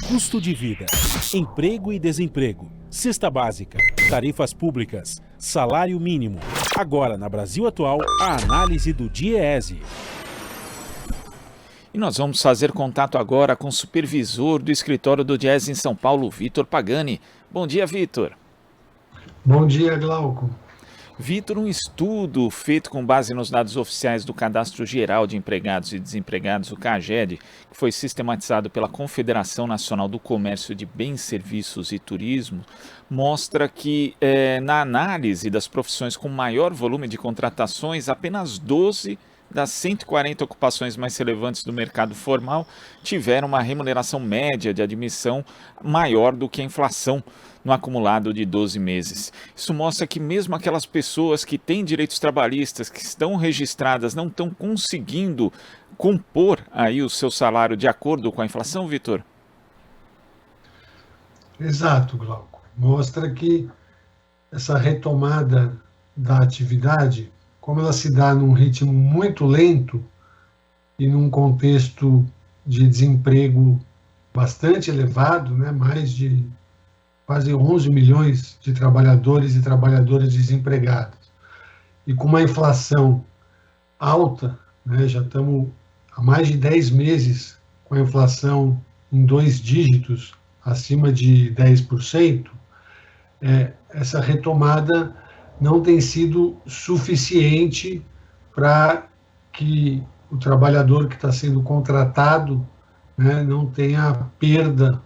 Custo de vida, emprego e desemprego, cesta básica, tarifas públicas, salário mínimo. Agora, na Brasil Atual, a análise do DIEESE. E nós vamos fazer contato agora com o supervisor do escritório do DIEESE em São Paulo, Vitor Pagani. Bom dia, Vitor. Bom dia, Glauco. Vitor, um estudo feito com base nos dados oficiais do Cadastro Geral de Empregados e Desempregados, o CAGED, que foi sistematizado pela Confederação Nacional do Comércio de Bens, Serviços e Turismo, mostra que na análise das profissões com maior volume de contratações, apenas 12 das 140 ocupações mais relevantes do mercado formal tiveram uma remuneração média de admissão maior do que a inflação no acumulado de 12 meses. Isso mostra que mesmo aquelas pessoas que têm direitos trabalhistas, que estão registradas, não estão conseguindo compor aí o seu salário de acordo com a inflação, Vitor? Exato, Glauco. Mostra que essa retomada da atividade, como ela se dá num ritmo muito lento e num contexto de desemprego bastante elevado, né, mais de quase 11 milhões de trabalhadores e trabalhadoras desempregados, e com uma inflação alta, né, já estamos há mais de 10 meses com a inflação em 2 dígitos, acima de 10%, essa retomada não tem sido suficiente para que o trabalhador que está sendo contratado, né, não tenha perda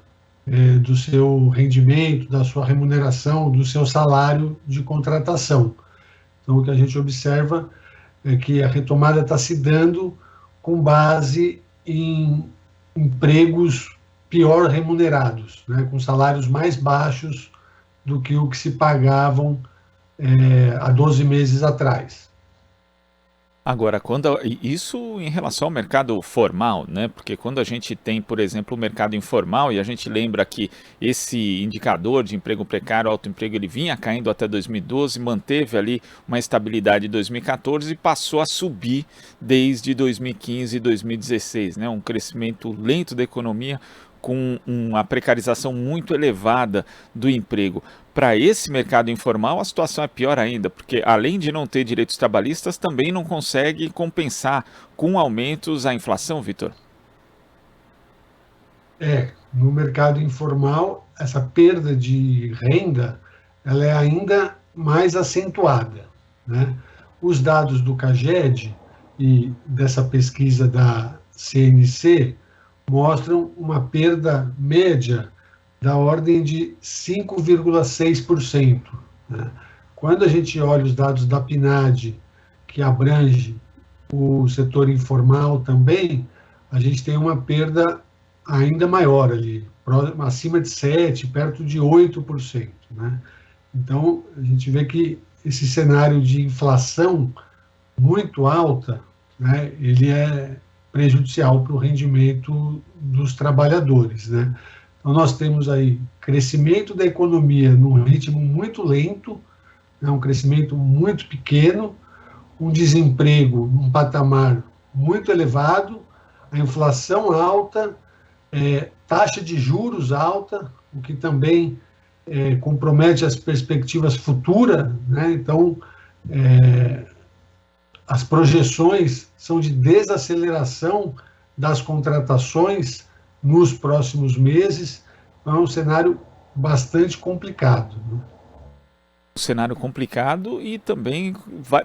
do seu rendimento, da sua remuneração, do seu salário de contratação. Então, o que a gente observa é que a retomada está se dando com base em empregos pior remunerados, né, com salários mais baixos do que o que se pagavam há 12 meses atrás. Agora, isso em relação ao mercado formal, né? Porque quando a gente tem, por exemplo, o mercado informal, e a gente lembra que esse indicador de emprego precário, autoemprego, ele vinha caindo até 2012, manteve ali uma estabilidade em 2014 e passou a subir desde 2015 e 2016, né? Um crescimento lento da economia, com uma precarização muito elevada do emprego. Para esse mercado informal, a situação é pior ainda, porque além de não ter direitos trabalhistas, também não consegue compensar com aumentos a inflação, Vitor? No mercado informal, essa perda de renda, ela é ainda mais acentuada, né? Os dados do CAGED e dessa pesquisa da CNC mostram uma perda média da ordem de 5,6%. Né? Quando a gente olha os dados da PNAD, que abrange o setor informal também, a gente tem uma perda ainda maior ali, acima de 7%, perto de 8%. Né? Então, a gente vê que esse cenário de inflação muito alta, né, ele é prejudicial para o rendimento dos trabalhadores, né? Então, nós temos aí crescimento da economia num ritmo muito lento, né, um crescimento muito pequeno, um desemprego num patamar muito elevado, a inflação alta, taxa de juros alta, o que também compromete as perspectivas futuras, né? Então, as projeções são de desaceleração das contratações nos próximos meses. É um cenário bastante complicado, né? Um cenário complicado e também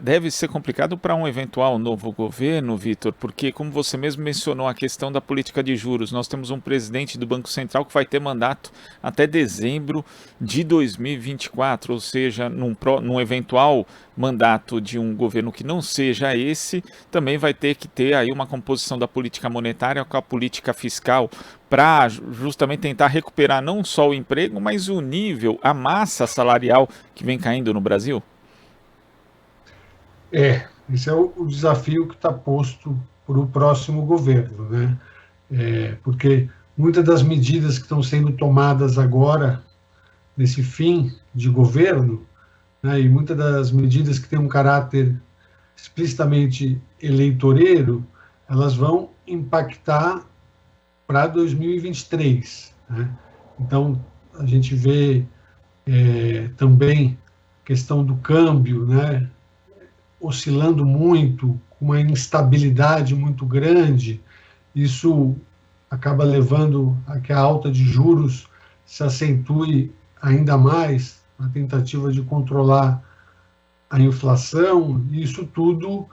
deve ser complicado para um eventual novo governo, Vitor, porque, como você mesmo mencionou, a questão da política de juros, nós temos um presidente do Banco Central que vai ter mandato até dezembro de 2024, ou seja, num eventual mandato de um governo que não seja esse, também vai ter que ter aí uma composição da política monetária com a política fiscal para justamente tentar recuperar não só o emprego, mas o nível, a massa salarial que vem caindo no Brasil? Esse é o desafio que está posto para o próximo governo, né? Porque muitas das medidas que estão sendo tomadas agora, nesse fim de governo, né, e muitas das medidas que têm um caráter explicitamente eleitoreiro, elas vão impactar para 2023. Né? Então, a gente vê também a questão do câmbio, né, oscilando muito, com uma instabilidade muito grande. Isso acaba levando a que a alta de juros se acentue ainda mais na tentativa de controlar a inflação. Isso tudo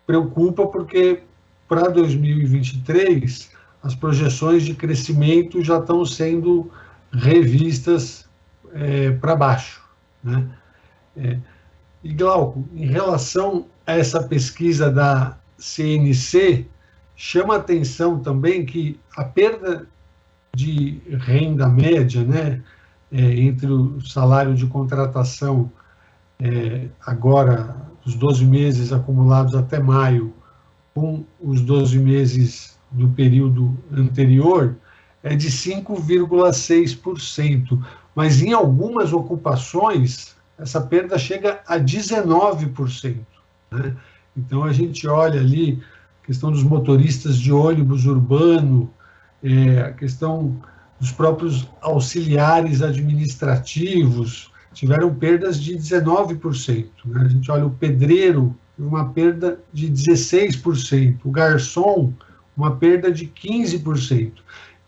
preocupa porque para 2023 as projeções de crescimento já estão sendo revistas para baixo. Né? E, Glauco, em relação a essa pesquisa da CNC, chama a atenção também que a perda de renda média, né, entre o salário de contratação agora, os 12 meses acumulados até maio, com os 12 meses do período anterior, é de 5,6%, mas em algumas ocupações essa perda chega a 19%. Né? Então a gente olha ali a questão dos motoristas de ônibus urbano, a questão dos próprios auxiliares administrativos, tiveram perdas de 19%. Né? A gente olha o pedreiro, teve uma perda de 16%, o garçom, uma perda de 15%.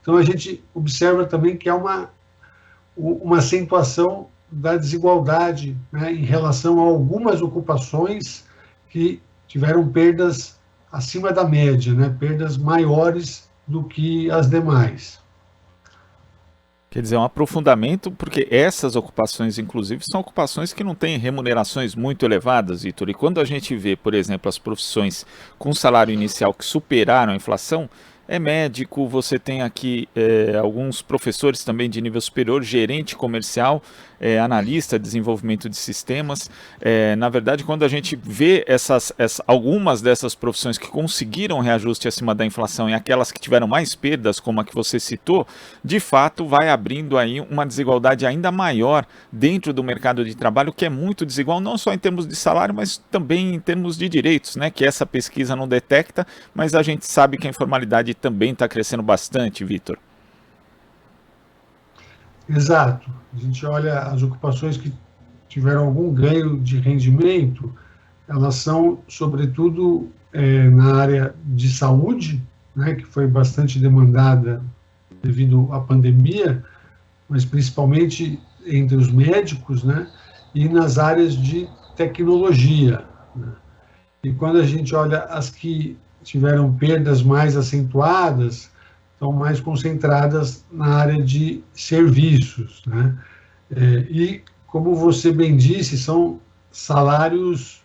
Então, a gente observa também que há uma acentuação da desigualdade, né, em relação a algumas ocupações que tiveram perdas acima da média, né, perdas maiores do que as demais. Quer dizer, um aprofundamento, porque essas ocupações, inclusive, são ocupações que não têm remunerações muito elevadas, Vitor. E quando a gente vê, por exemplo, as profissões com salário inicial que superaram a inflação, médico, você tem aqui alguns professores também de nível superior, gerente comercial, analista de desenvolvimento de sistemas. Na verdade, quando a gente vê algumas dessas profissões que conseguiram reajuste acima da inflação e aquelas que tiveram mais perdas, como a que você citou, de fato vai abrindo aí uma desigualdade ainda maior dentro do mercado de trabalho, que é muito desigual, não só em termos de salário, mas também em termos de direitos, né? Que essa pesquisa não detecta, mas a gente sabe que a informalidade também está crescendo bastante, Vitor. Exato. A gente olha as ocupações que tiveram algum ganho de rendimento, elas são, sobretudo, na área de saúde, né, que foi bastante demandada devido à pandemia, mas principalmente entre os médicos, né, e nas áreas de tecnologia. Né. E quando a gente olha as que tiveram perdas mais acentuadas, estão mais concentradas na área de serviços. Né? E, como você bem disse, são salários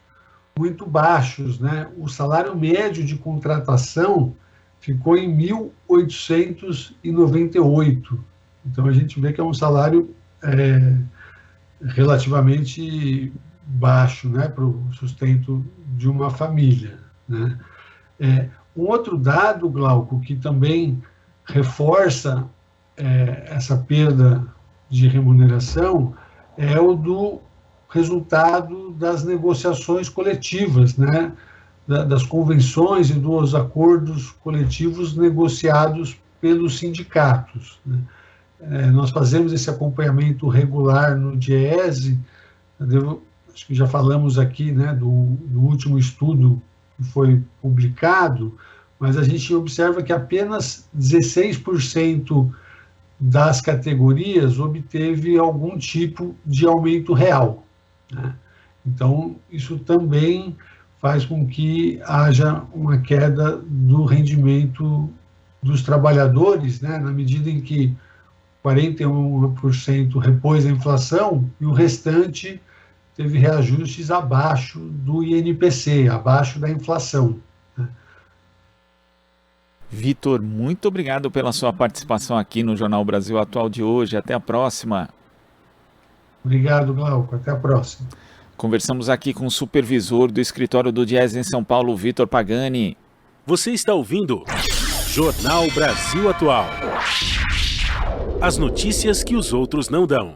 muito baixos. Né? O salário médio de contratação ficou em 1.898. Então, a gente vê que é um salário relativamente baixo, né, para o sustento de uma família. Né? Um outro dado, Glauco, que também reforça essa perda de remuneração é o do resultado das negociações coletivas, né, das convenções e dos acordos coletivos negociados pelos sindicatos. Né. Nós fazemos esse acompanhamento regular no DIEESE, acho que já falamos aqui, né, do último estudo que foi publicado, mas a gente observa que apenas 16% das categorias obteve algum tipo de aumento real. Né? Então, isso também faz com que haja uma queda do rendimento dos trabalhadores, né, na medida em que 41% repôs a inflação e o restante teve reajustes abaixo do INPC, abaixo da inflação. Vitor, muito obrigado pela sua participação aqui no Jornal Brasil Atual de hoje. Até a próxima. Obrigado, Glauco. Até a próxima. Conversamos aqui com o supervisor do escritório do DIEESE em São Paulo, Vitor Pagani. Você está ouvindo Jornal Brasil Atual. As notícias que os outros não dão.